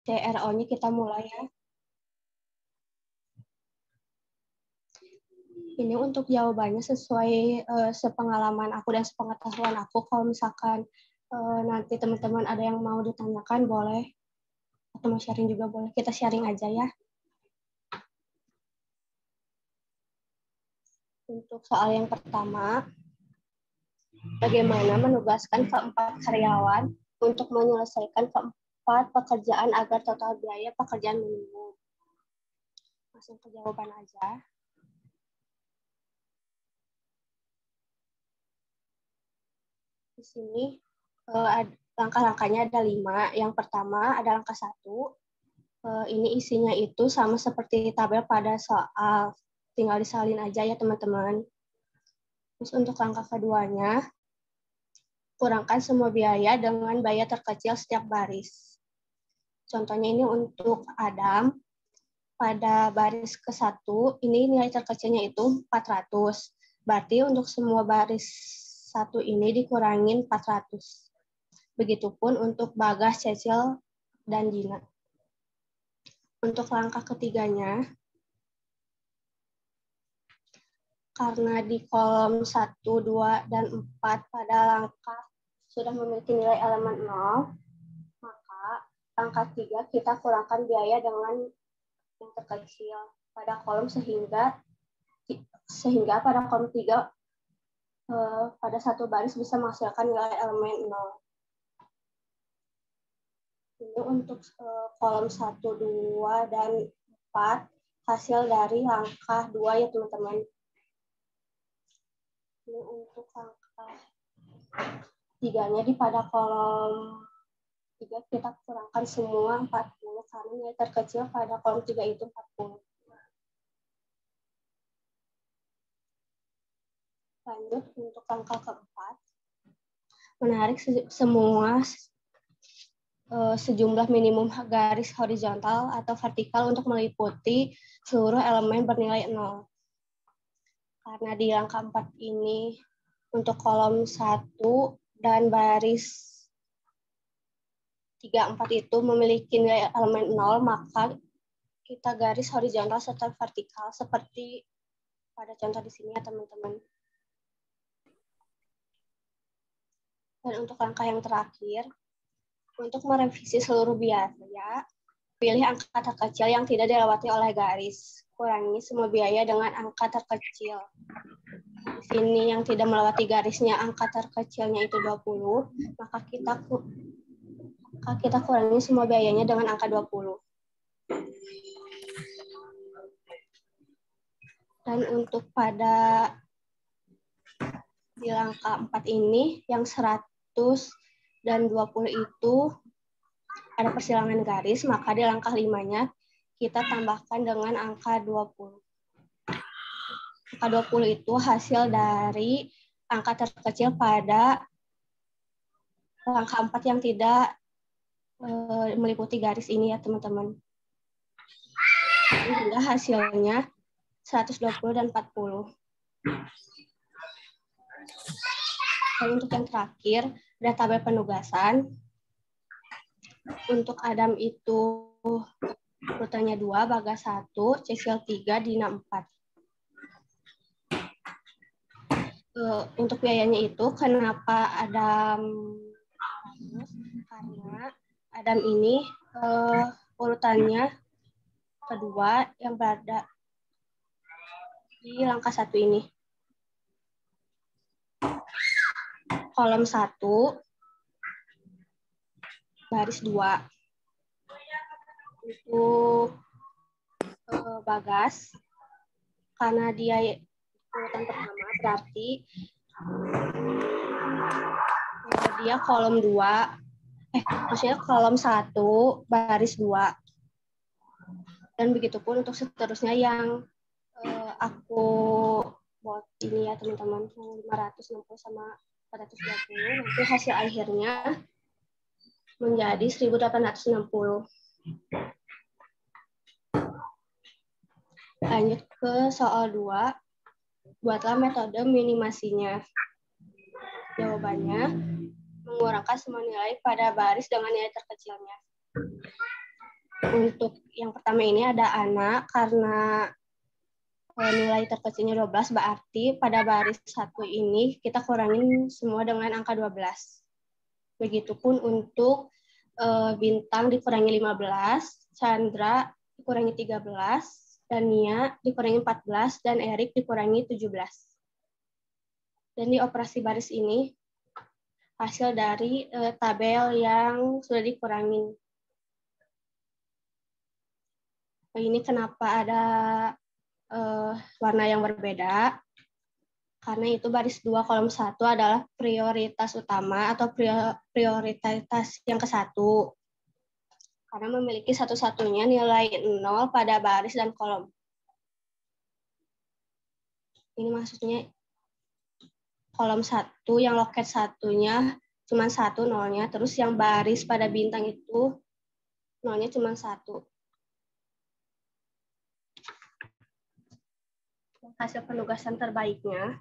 CRO-nya kita mulai ya. Ini untuk jawabannya sesuai sepengalaman aku dan sepengetahuan aku. Kalau misalkan nanti teman-teman ada yang mau ditanyakan, boleh. Atau mau sharing juga boleh. Kita sharing aja ya. Untuk soal yang pertama, bagaimana menugaskan keempat karyawan untuk menyelesaikan keempat pekerjaan agar total biaya pekerjaan minimum. Langsung ke jawaban aja. Di sini langkah-langkahnya ada 5. Yang pertama ada langkah 1. Ini isinya itu sama seperti tabel pada soal. Tinggal disalin aja ya teman-teman. Terus untuk langkah keduanya, kurangkan semua biaya dengan biaya terkecil setiap baris. Contohnya ini untuk Adam, pada baris ke-1, ini nilai terkecilnya itu 400. Berarti untuk semua baris 1 ini dikurangin 400. Begitupun untuk Bagas, Cecil, dan Gina. Untuk langkah ketiganya, karena di kolom 1, 2, dan 4 pada langkah sudah memiliki nilai elemen 0, maka langkah 3 kita kurangkan biaya dengan yang terkecil pada kolom sehingga pada kolom 3 pada satu baris bisa menghasilkan nilai elemen 0. Ini untuk kolom 1, 2, dan 4 hasil dari langkah 2 ya teman-teman. Ini untuk langkah 3-nya di pada kolom 3 kita kurangkan semua 40 karena nilai terkecil pada kolom 3 itu 40. Lanjut untuk langkah keempat, menarik semua sejumlah minimum garis horizontal atau vertikal untuk meliputi seluruh elemen bernilai 0. Karena di langkah 4 ini untuk kolom 1 dan baris 3, 4 itu memiliki nilai elemen 0, maka kita garis horizontal serta vertikal seperti pada contoh di sini ya teman-teman. Dan untuk langkah yang terakhir, untuk merevisi seluruh biaya, pilih angka terkecil yang tidak dilewati oleh garis. Kurangi semua biaya dengan angka terkecil. Di sini yang tidak melewati garisnya angka terkecilnya itu 20, maka kita kurangi semua biayanya dengan angka 20. Dan untuk pada di langkah 4 ini, yang 100 dan 20 itu ada persilangan garis, maka di langkah 5-nya kita tambahkan dengan angka 20. Angka 20 itu hasil dari angka terkecil pada langkah 4 yang tidak meliputi garis ini ya teman-teman. Sehingga hasilnya 120 dan 40. Dan untuk yang terakhir, ada tabel penugasan. Untuk Adam itu urutannya 2, Bagas 1, Cecil 3, Dina 4. Untuk biayanya itu, kenapa Adam? Karena Adam ini urutannya kedua yang berada di langkah 1 ini. Kolom 1, baris 2. Untuk Bagas, karena dia urutan pertama, berarti dia kolom 2, maksudnya kolom 1, baris 2. Dan begitupun untuk seterusnya yang aku buat ini ya teman-teman, 560 sama 420, nanti hasil akhirnya menjadi 1860. Lanjut ke soal 2, buatlah metode minimasinya. Jawabannya, mengurangkan semua nilai pada baris dengan nilai terkecilnya. Untuk yang pertama ini ada anak, karena nilai terkecilnya 12, berarti pada baris 1 ini kita kurangin semua dengan angka 12. Begitupun untuk Bintang dikurangi 15, Chandra dikurangi 13, Dania dikurangi 14, dan Erik dikurangi 17. Dan di operasi baris ini hasil dari tabel yang sudah dikurangin. Ini kenapa ada warna yang berbeda? Karena itu baris 2 kolom 1 adalah prioritas utama atau prioritas yang ke-1. Karena memiliki satu-satunya nilai 0 pada baris dan kolom. Ini maksudnya kolom 1 yang loket satunya cuma 1 nolnya, terus yang baris pada bintang itu nolnya cuma 1. Hasil penugasan terbaiknya,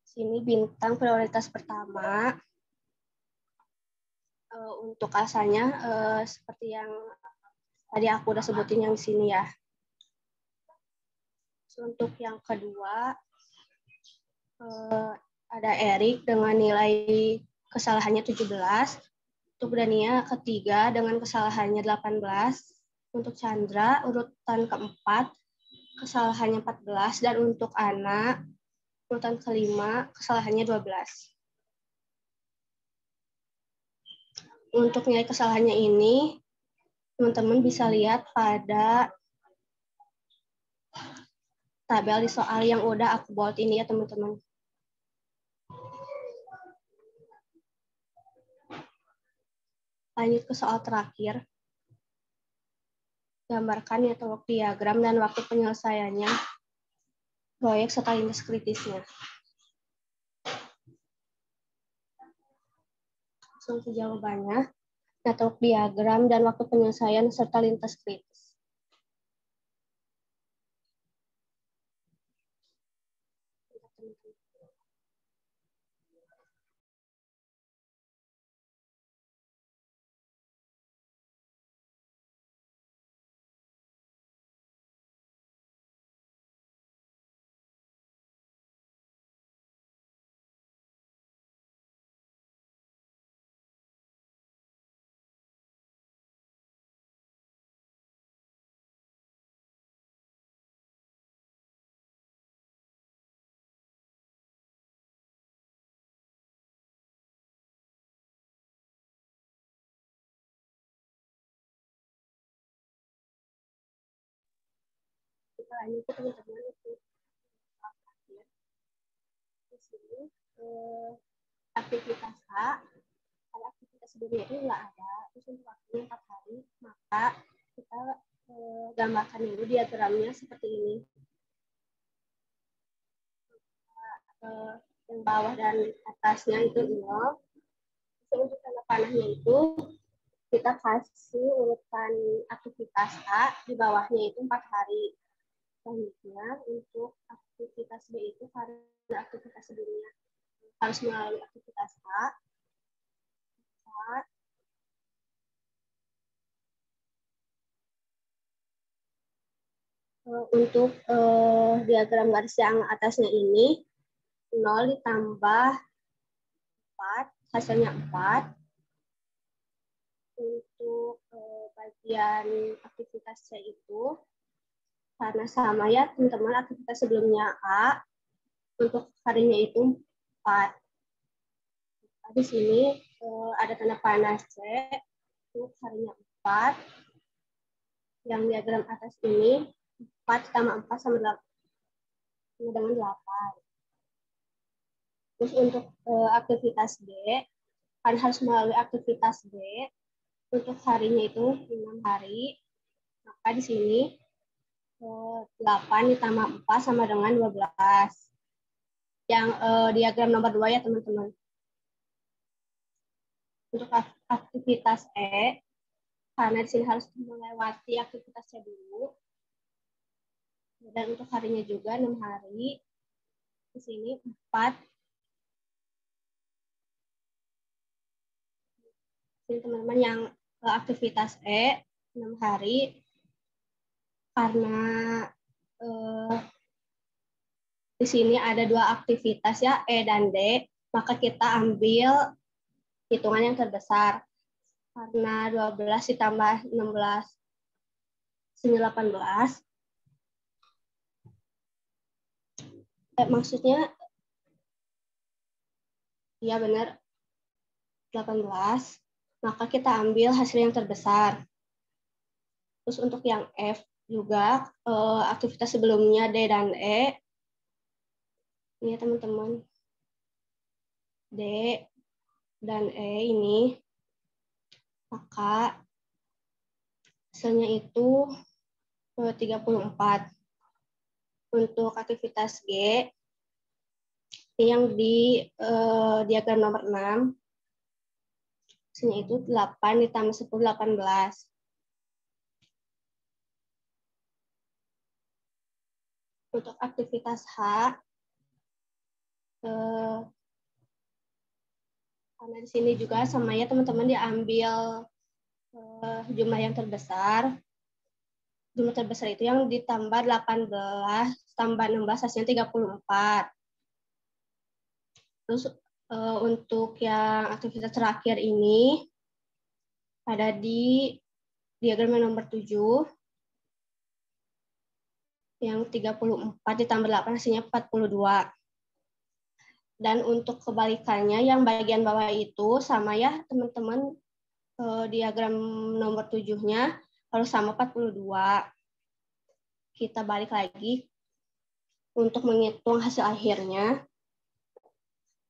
sini bintang prioritas pertama. Untuk asalnya seperti yang tadi aku udah sebutin yang di sini ya. Untuk yang kedua ada Erik dengan nilai kesalahannya 17. Untuk Dania ketiga dengan kesalahannya 18. Untuk Chandra urutan keempat kesalahannya 14. Dan untuk Ana urutan kelima kesalahannya 12. Untuk nilai kesalahannya ini teman-teman bisa lihat pada tabel di soal yang udah aku buat ini ya teman-teman. Lanjut ke soal terakhir. Gambarkan network diagram dan waktu penyelesaiannya proyek serta lintas kritisnya. Langsung ke jawabannya. Network diagram dan waktu penyelesaian serta lintas kritis. Kita lanjut ke teman-teman untuk di sini aktivitas A. Kalau aktivitas sebelumnya itu nggak ada, terus untuk waktunya 4 hari, maka kita gambarkan dulu diagramnya seperti ini. Yang bawah dan atasnya itu 0. Untuk tanda panahnya itu kita kasih urutan aktivitas A, di bawahnya itu 4 hari. Selanjutnya untuk aktivitas B itu karena aktivitas sebelumnya harus melalui aktivitas A. Untuk diagram garis yang atasnya ini 0 ditambah 4, hasilnya 4. Untuk bagian aktivitas C itu karena sama ya teman-teman, aktivitas sebelumnya A, untuk harinya itu 4. Di sini ada tanda panah C, untuk harinya 4. Yang diagram atas ini 4 tambah 4 sama 8, dengan 8. Terus untuk aktivitas B, kan harus melalui aktivitas B, untuk harinya itu 6 hari. Maka di sini 8 ditambah 4 sama dengan 12. Yang diagram nomor 2 ya teman-teman. Untuk aktivitas E, karena di sini harus melewati aktivitasnya dulu. Dan untuk harinya juga 6 hari. Di sini 4 Ini teman-teman yang aktivitas E 6 hari karena di sini ada 2 aktivitas ya, E dan D, maka kita ambil hitungan yang terbesar. Karena 12 ditambah 16 sini 18. Maksudnya iya benar 18, maka kita ambil hasil yang terbesar. Terus untuk yang F juga aktivitas sebelumnya D dan E. Ini ya teman-teman. D dan E ini. Maka hasilnya itu 34. Untuk aktivitas G, yang di diagram nomor 6, hasilnya itu 8 ditambah 10, 18. Untuk aktivitas H, karena di sini juga sama ya teman-teman diambil jumlah yang terbesar. Jumlah terbesar itu yang ditambah 18 tambah 16 hasilnya 34. Terus untuk yang aktivitas terakhir ini ada di diagram nomor 7 yang 34 ditambah 8 hasilnya 42. Dan untuk kebalikannya yang bagian bawah itu sama ya teman-teman, diagram nomor 7-nya harus sama 42. Kita balik lagi untuk menghitung hasil akhirnya.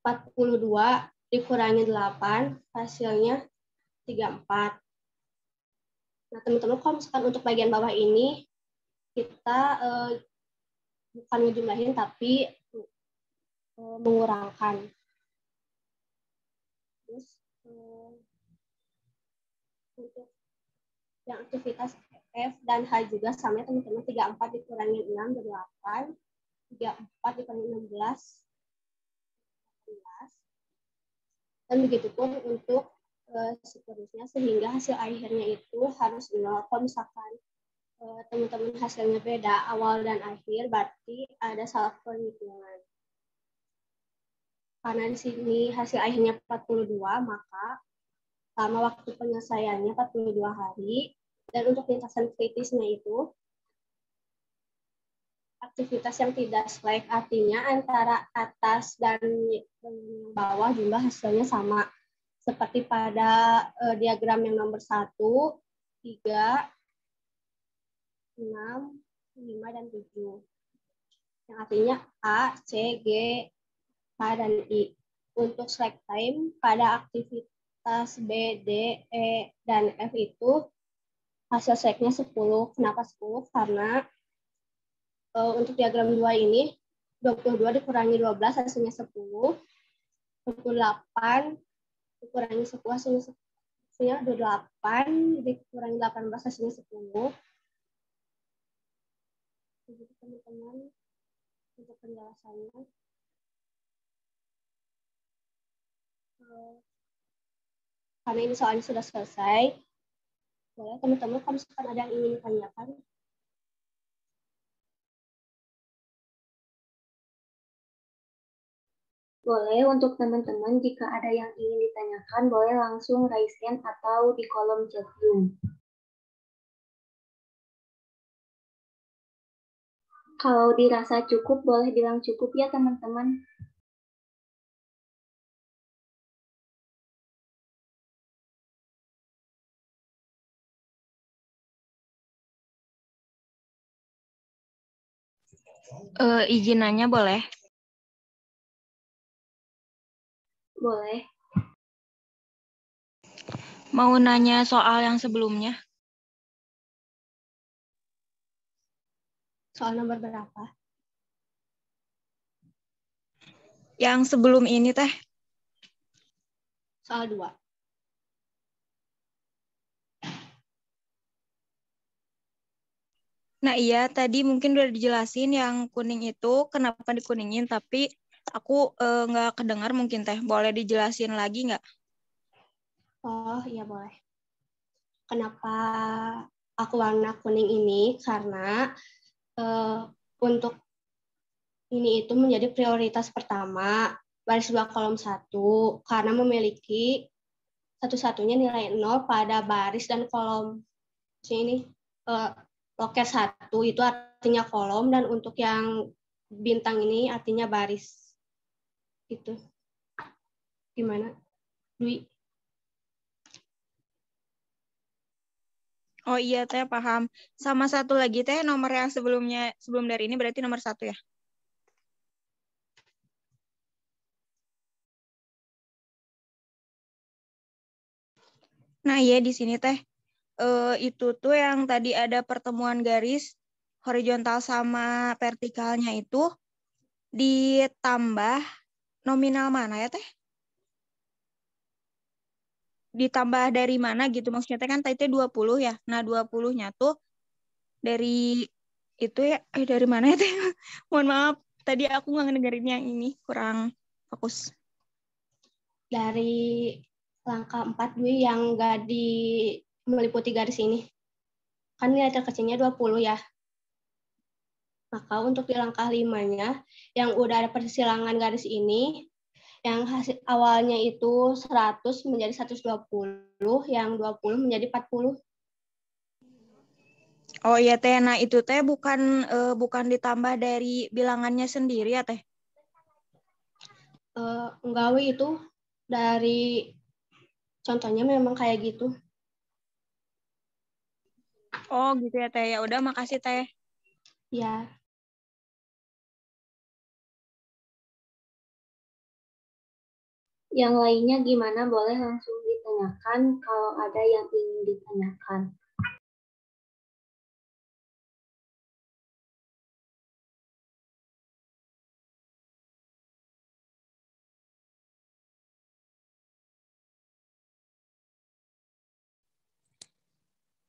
42 dikurangi 8 hasilnya 34. Nah teman-teman kalau misalkan untuk bagian bawah ini kita bukan ngejumlahin tapi mengurangkan. Terus untuk yang aktivitas F dan H juga sama teman-teman, 34 dikurangi 6 jadi 8, 34 dikurangi 16 dan begitu pun untuk seterusnya sehingga hasil akhirnya itu harus 0. Kalau misalkan teman-teman hasilnya beda awal dan akhir berarti ada salah perhitungan. Karena di sini hasil akhirnya 42, maka lama waktu penyelesaiannya 42 hari. Dan untuk lintasan kritisnya itu aktivitas yang tidak slack, artinya antara atas dan bawah jumlah hasilnya sama. Seperti pada diagram yang nomor 1, 3, 6, 5, dan 7. Yang artinya A, C, G, H, dan I. Untuk slack time pada aktivitas B, D, E, dan F itu hasil slacknya 10. Kenapa 10? Karena untuk diagram 2 ini 22 dikurangi 12 hasilnya 10. 28 dikurangi 10 hasilnya 28 dikurangi 18 hasilnya 10. Jadi teman-teman untuk penjelasannya karena ini soalnya sudah selesai, boleh teman-teman kalau misalkan ada yang ingin ditanyakan. Boleh untuk teman-teman jika ada yang ingin ditanyakan, boleh langsung raise hand atau di kolom chat Zoom. Kalau dirasa cukup, boleh bilang cukup ya teman-teman. Izin nanya boleh? Boleh. Mau nanya soal yang sebelumnya? Soal nomor berapa? Yang sebelum ini teh? Soal 2. Nah iya, tadi mungkin udah dijelasin yang kuning itu kenapa dikuningin, tapi aku nggak kedengar mungkin teh. Boleh dijelasin lagi nggak? Oh iya boleh. Kenapa aku warna kuning ini? Karena untuk ini itu menjadi prioritas pertama, baris 2 kolom 1, karena memiliki satu-satunya nilai 0 pada baris dan kolom. Sini loket 1 itu artinya kolom, dan untuk yang bintang ini artinya baris. Itu. Gimana, Dwi? Oh iya teh paham. Sama satu lagi teh nomor yang sebelum dari ini berarti nomor 1 ya. Nah iya di sini teh itu tuh yang tadi ada pertemuan garis horizontal sama vertikalnya itu ditambah nominal mana ya teh? Ditambah dari mana gitu maksudnya teh kan tadi 20 ya. Nah 20-nya tuh dari itu ya dari mana ya teh? Mohon maaf tadi aku nggak ngedengerin yang ini kurang fokus. Dari langkah 4 Dwi yang nggak meliputi garis ini. Kan nilai terkecilnya 20 ya. Maka untuk di langkah 5-nya, yang udah ada persilangan garis ini, yang hasil awalnya itu 100 menjadi 120, yang 20 menjadi 40. Oh iya teh, nah itu teh bukan ditambah dari bilangannya sendiri ya teh? Enggak, Wi, itu dari contohnya memang kayak gitu. Oh gitu ya teh, ya udah makasih teh. Ya, Yang lainnya gimana? Boleh langsung ditanyakan kalau ada yang ingin ditanyakan.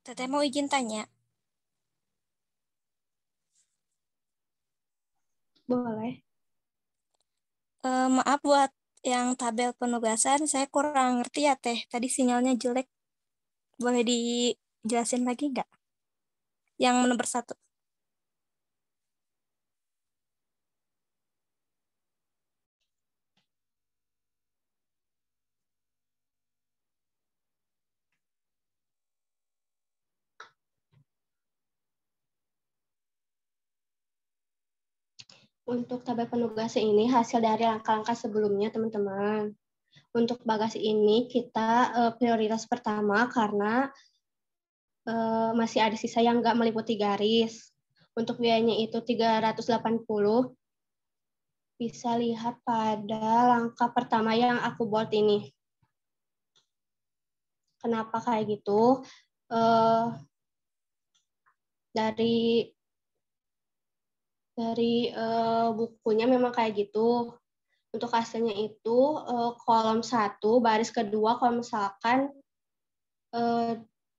Teteh mau izin tanya. boleh. Maaf buat yang tabel penugasan, saya kurang ngerti ya Teh. Tadi sinyalnya jelek. Boleh dijelasin lagi nggak? Yang nomor 1. Untuk tabel penugasan ini hasil dari langkah-langkah sebelumnya, teman-teman. Untuk bagasi ini kita prioritas pertama karena masih ada sisa yang nggak meliputi garis. Untuk biayanya itu 380. Bisa lihat pada langkah pertama yang aku buat ini. Kenapa kayak gitu? Dari bukunya memang kayak gitu. Untuk hasilnya itu kolom 1, baris kedua kalau misalkan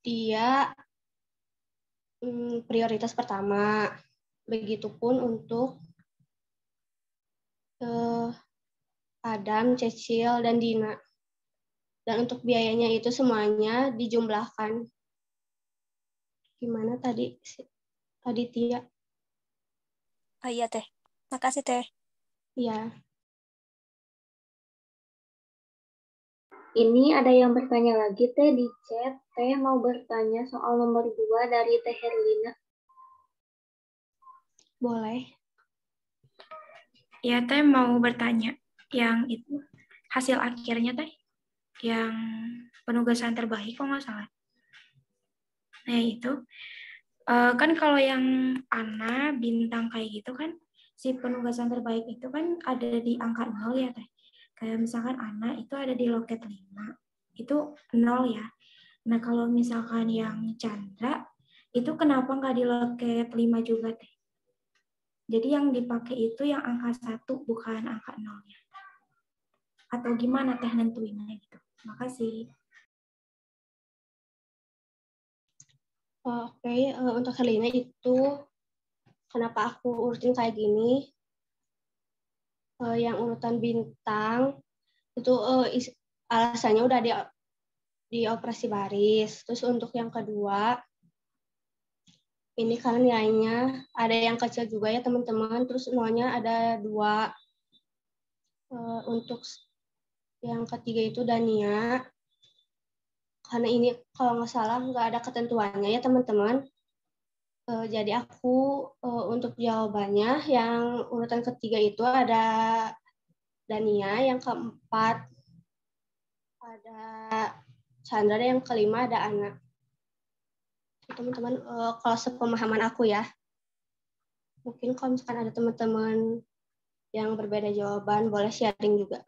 dia prioritas pertama. Begitupun untuk Adam, Cecil, dan Dina. Dan untuk biayanya itu semuanya dijumlahkan. Gimana tadi, Tia? Oh iya Teh. Makasih Teh. Ya, Ini ada yang bertanya lagi Teh di chat. Teh mau bertanya soal nomor 2 dari Teh Herlina. boleh. Ya, Teh mau bertanya yang itu hasil akhirnya Teh, yang penugasan terbaik kok nggak salah. Nah itu kan kalau yang Ana bintang kayak gitu kan si penugasan terbaik itu kan ada di angka 0 ya Teh. Kayak misalkan Ana itu ada di loket 5 itu 0 ya. Nah kalau misalkan yang Chandra itu kenapa nggak di loket 5 juga Teh? Jadi yang dipakai itu yang angka 1 bukan angka 0-nya. Atau gimana Teh nentuinnya gitu. Makasih. Oke, untuk Herlina itu kenapa aku urutin kayak gini? Yang urutan bintang itu alasannya udah di operasi baris. Terus untuk yang kedua, ini kan nilainya ada yang kecil juga ya teman-teman. Terus nolnya ada 2. Untuk yang ketiga itu Dania. Karena ini kalau nggak salah nggak ada ketentuannya ya teman-teman. Jadi aku untuk jawabannya yang urutan ketiga itu ada Dania, yang keempat ada Chandra, dan yang kelima ada Ana. Teman-teman, kalau sepemahaman aku ya, mungkin kalau misalkan ada teman-teman yang berbeda jawaban, boleh sharing juga.